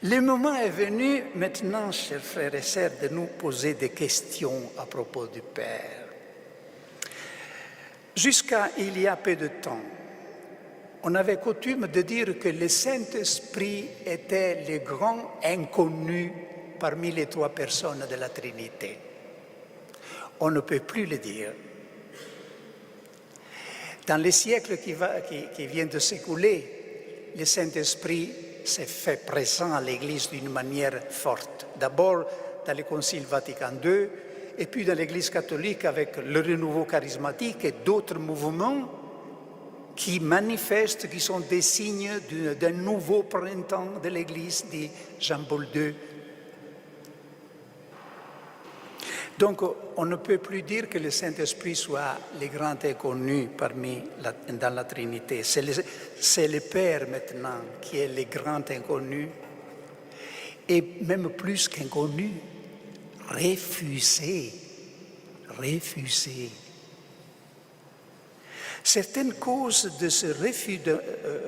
Le moment est venu maintenant, chers frères et sœurs, de nous poser des questions à propos du Père. Jusqu'à il y a peu de temps, on avait coutume de dire que le Saint-Esprit était le grand inconnu parmi les trois personnes de la Trinité. On ne peut plus le dire. Dans les siècles qui viennent de s'écouler, le Saint-Esprit s'est fait présent à l'Église d'une manière forte. D'abord dans le Concile Vatican II, et puis dans l'Église catholique avec le renouveau charismatique et d'autres mouvements qui manifestent, qui sont des signes d'un nouveau printemps de l'Église, dit Jean-Paul II. Donc, on ne peut plus dire que le Saint-Esprit soit le grand inconnu dans la Trinité. C'est le Père maintenant qui est le grand inconnu, et même plus qu'inconnu, refusé. Certaines causes de ce refus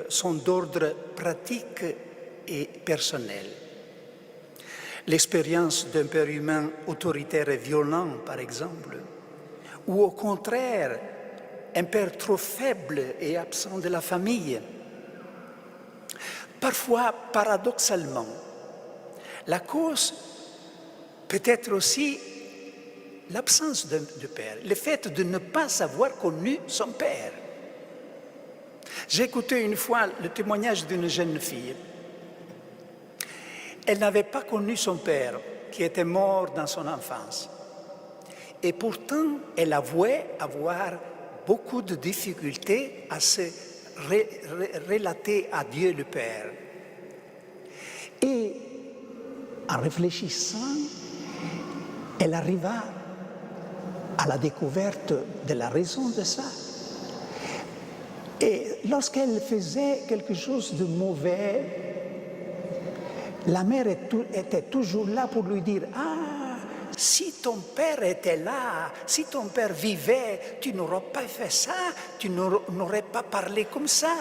sont d'ordre pratique et personnel. L'expérience d'un père humain autoritaire et violent, par exemple, ou au contraire, un père trop faible et absent de la famille. Parfois, paradoxalement, la cause peut être aussi l'absence de père, le fait de ne pas avoir connu son père. J'ai écouté une fois le témoignage d'une jeune fille. Elle n'avait pas connu son père, qui était mort dans son enfance. Et pourtant, elle avouait avoir beaucoup de difficultés à se relater à Dieu le Père. Et en réfléchissant, elle arriva à la découverte de la raison de ça. Et lorsqu'elle faisait quelque chose de mauvais, la mère était toujours là pour lui dire « Ah, si ton père était là, si ton père vivait, tu n'aurais pas fait ça, tu n'aurais pas parlé comme ça. »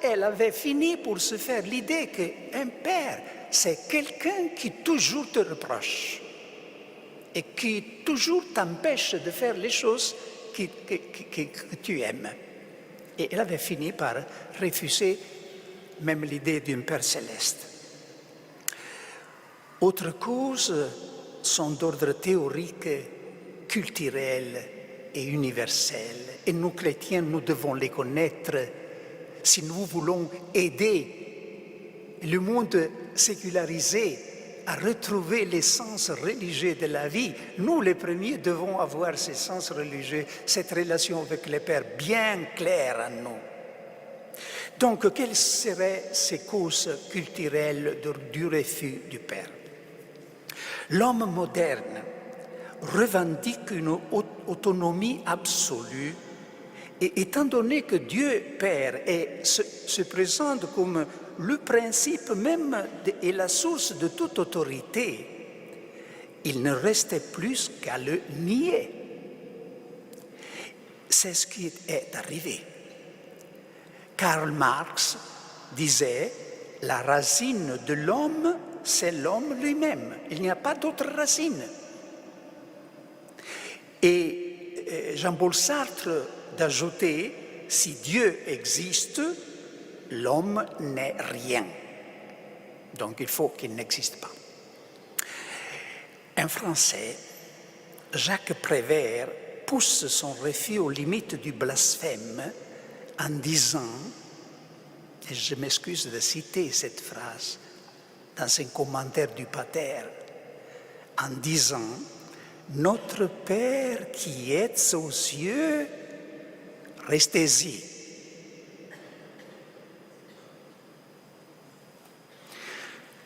Elle avait fini pour se faire l'idée qu'un père, c'est quelqu'un qui toujours te reproche et qui toujours t'empêche de faire les choses que tu aimes. Et elle avait fini par refuser même l'idée d'un Père céleste. Autres causes sont d'ordre théorique, culturel et universel. Et nous, chrétiens, nous devons les connaître si nous voulons aider le monde sécularisé à retrouver l'essence religieuse de la vie. Nous, les premiers, devons avoir ce sens religieux, cette relation avec le Père bien claire à nous. Donc, quelles seraient ces causes culturelles du refus du Père? L'homme moderne revendique une autonomie absolue et étant donné que Dieu Père se présente comme le principe même et la source de toute autorité, il ne restait plus qu'à le nier. C'est ce qui est arrivé. Karl Marx disait « La racine de l'homme, c'est l'homme lui-même. Il n'y a pas d'autre racine. » Et Jean-Paul Sartre d'ajouter « Si Dieu existe, l'homme n'est rien. » Donc il faut qu'il n'existe pas. Un Français, Jacques Prévert, pousse son refus aux limites du blasphème en disant, et je m'excuse de citer cette phrase dans un commentaire du Pater, en disant « Notre Père qui êtes aux cieux, restez-y. »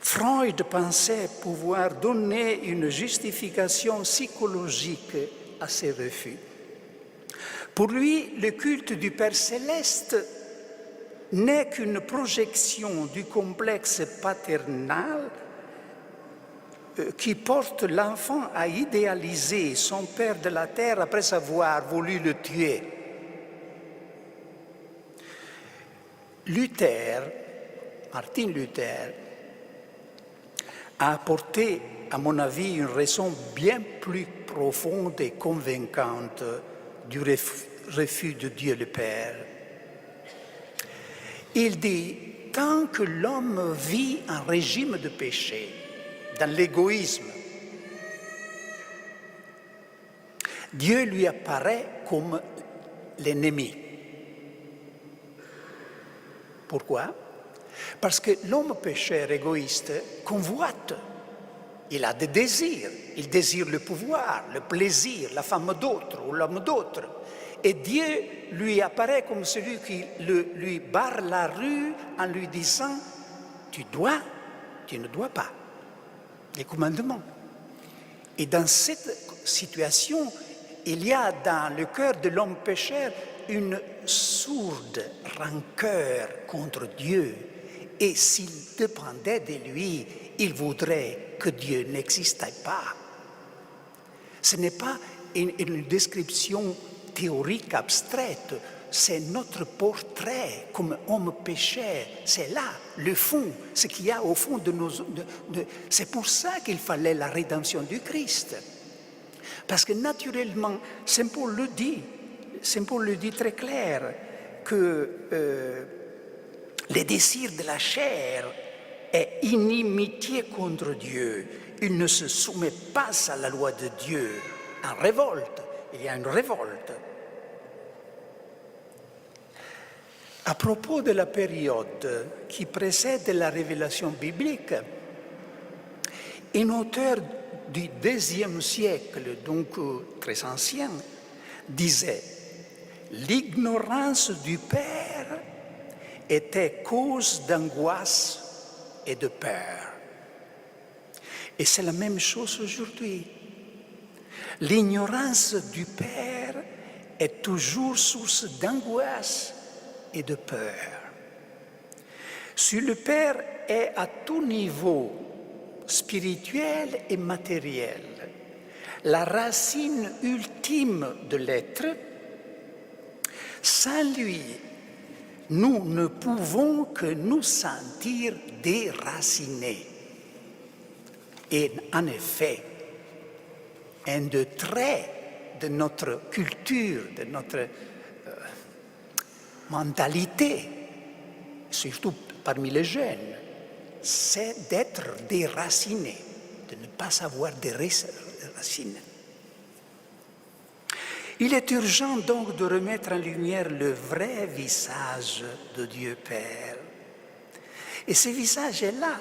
Freud pensait pouvoir donner une justification psychologique à ces refus. Pour lui, le culte du Père céleste n'est qu'une projection du complexe paternel qui porte l'enfant à idéaliser son Père de la terre après avoir voulu le tuer. Martin Luther, a apporté, à mon avis, une raison bien plus profonde et convaincante du refus de Dieu le Père. Il dit, tant que l'homme vit un régime de péché, dans l'égoïsme, Dieu lui apparaît comme l'ennemi. Pourquoi? Parce que l'homme pécheur égoïste convoite. Il a des désirs. Il désire le pouvoir, le plaisir, la femme d'autre ou l'homme d'autre. Et Dieu lui apparaît comme celui qui lui barre la rue en lui disant « Tu ne dois pas » les commandements. Et dans cette situation, il y a dans le cœur de l'homme pécheur une sourde rancœur contre Dieu. Et s'il dépendait de lui, il voudrait que Dieu n'existait pas. Ce n'est pas une description théorique abstraite, c'est notre portrait comme homme pécheur. C'est là, le fond, ce qu'il y a au fond de nos... c'est pour ça qu'il fallait la rédemption du Christ. Parce que naturellement, Saint Paul le dit très clair, que les désirs de la chair est inimitié contre Dieu. Il ne se soumet pas à la loi de Dieu. En révolte, il y a une révolte. À propos de la période qui précède la révélation biblique, un auteur du IIe siècle, donc très ancien, disait « L'ignorance du Père était cause d'angoisse et de peur. » Et c'est la même chose aujourd'hui. L'ignorance du Père est toujours source d'angoisse et de peur. Si le Père est à tout niveau, spirituel et matériel, la racine ultime de l'être, sans lui, nous ne pouvons que nous sentir déracinés. Et en effet, un des traits de notre culture, de notre mentalité, surtout parmi les jeunes, c'est d'être déraciné, de ne pas savoir des racines. Il est urgent donc de remettre en lumière le vrai visage de Dieu Père. Et ce visage est là,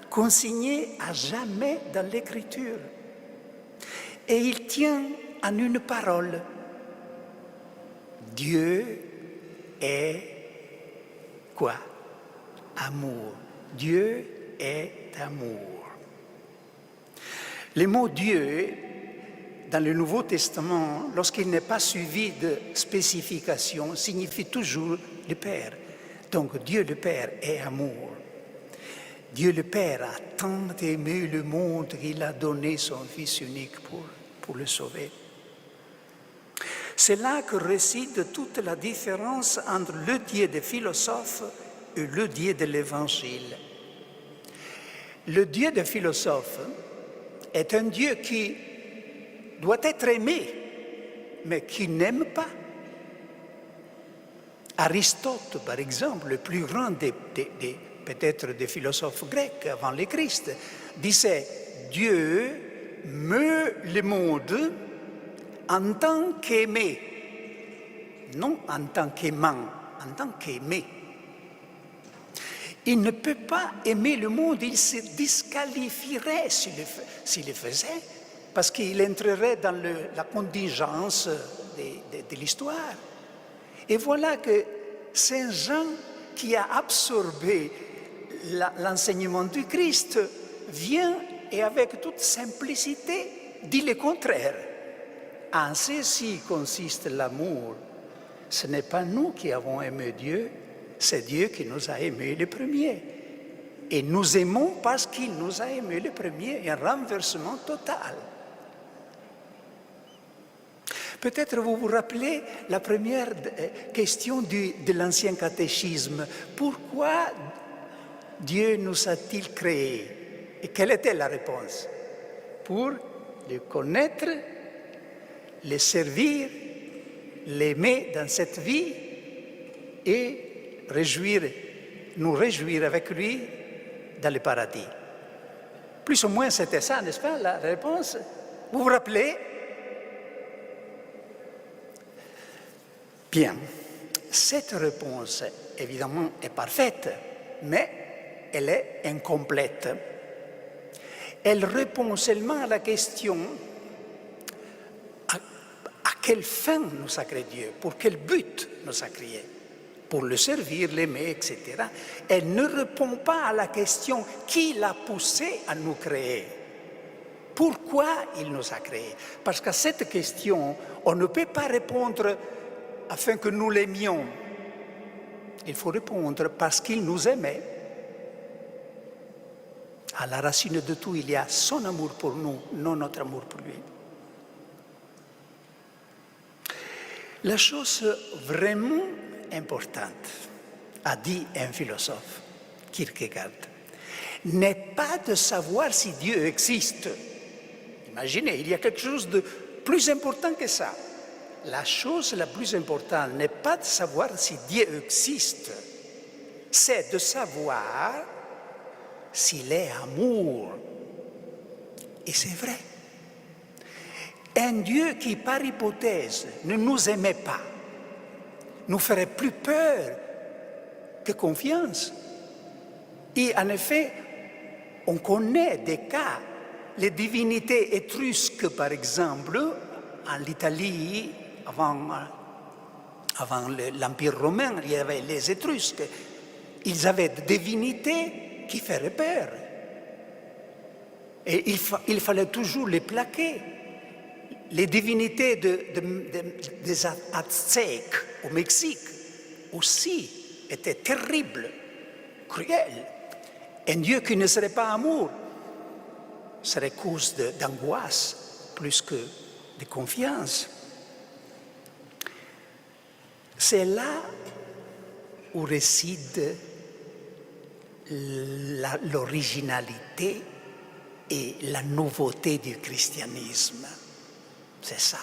consigné à jamais dans l'Écriture. Et il tient en une parole. Dieu est quoi? Amour. Dieu est amour. Le mot Dieu, dans le Nouveau Testament, lorsqu'il n'est pas suivi de spécification, signifie toujours le Père. Donc Dieu le Père est amour. Dieu le Père a tant aimé le monde qu'il a donné son Fils unique pour le sauver. C'est là que réside toute la différence entre le Dieu des philosophes et le Dieu de l'Évangile. Le Dieu des philosophes est un Dieu qui doit être aimé, mais qui n'aime pas. Aristote, par exemple, le plus grand peut-être des philosophes grecs avant le Christ, disait « Dieu meut le monde en tant qu'aimé, non en tant qu'aimant, en tant qu'aimé. » Il ne peut pas aimer le monde, il se disqualifierait s'il le faisait, parce qu'il entrerait dans la contingence de l'histoire. Et voilà que Saint Jean, qui a absorbé l'enseignement du Christ, vient et avec toute simplicité dit le contraire. En ceci consiste l'amour. Ce n'est pas nous qui avons aimé Dieu, c'est Dieu qui nous a aimés le premier. Et nous aimons parce qu'il nous a aimés le premier, un renversement total. Peut-être vous vous rappelez la première question de l'ancien catéchisme. Pourquoi Dieu nous a-t-il créés? Et quelle était la réponse? Pour le connaître, le servir, l'aimer dans cette vie et nous réjouir avec lui dans le paradis. Plus ou moins c'était ça, n'est-ce pas, la réponse? Vous vous rappelez? Bien, cette réponse, évidemment, est parfaite, mais elle est incomplète. Elle répond seulement à la question à quelle fin nous a créé Dieu, pour quel but nous a créés, pour le servir, l'aimer, etc. Elle ne répond pas à la question qui l'a poussé à nous créer. Pourquoi il nous a créés? Parce qu'à cette question, on ne peut pas répondre afin que nous l'aimions. Il faut répondre parce qu'il nous aimait. À la racine de tout, il y a son amour pour nous, non notre amour pour lui. La chose vraiment importante, a dit un philosophe, Kierkegaard, n'est pas de savoir si Dieu existe. Imaginez, il y a quelque chose de plus important que ça. La chose la plus importante n'est pas de savoir si Dieu existe, c'est de savoir s'il est amour. Et c'est vrai. Un Dieu qui, par hypothèse, ne nous aimait pas, nous ferait plus peur que confiance. Et en effet, on connaît des cas, les divinités étrusques, par exemple, en Italie, avant l'Empire romain, il y avait les Étrusques. Ils avaient des divinités qui faisaient peur. Et il fallait toujours les plaquer. Les divinités des Aztèques au Mexique aussi étaient terribles, cruelles. Un Dieu qui ne serait pas amour serait cause d'angoisse plus que de confiance. C'est là où réside l'originalité et la nouveauté du christianisme. C'est ça.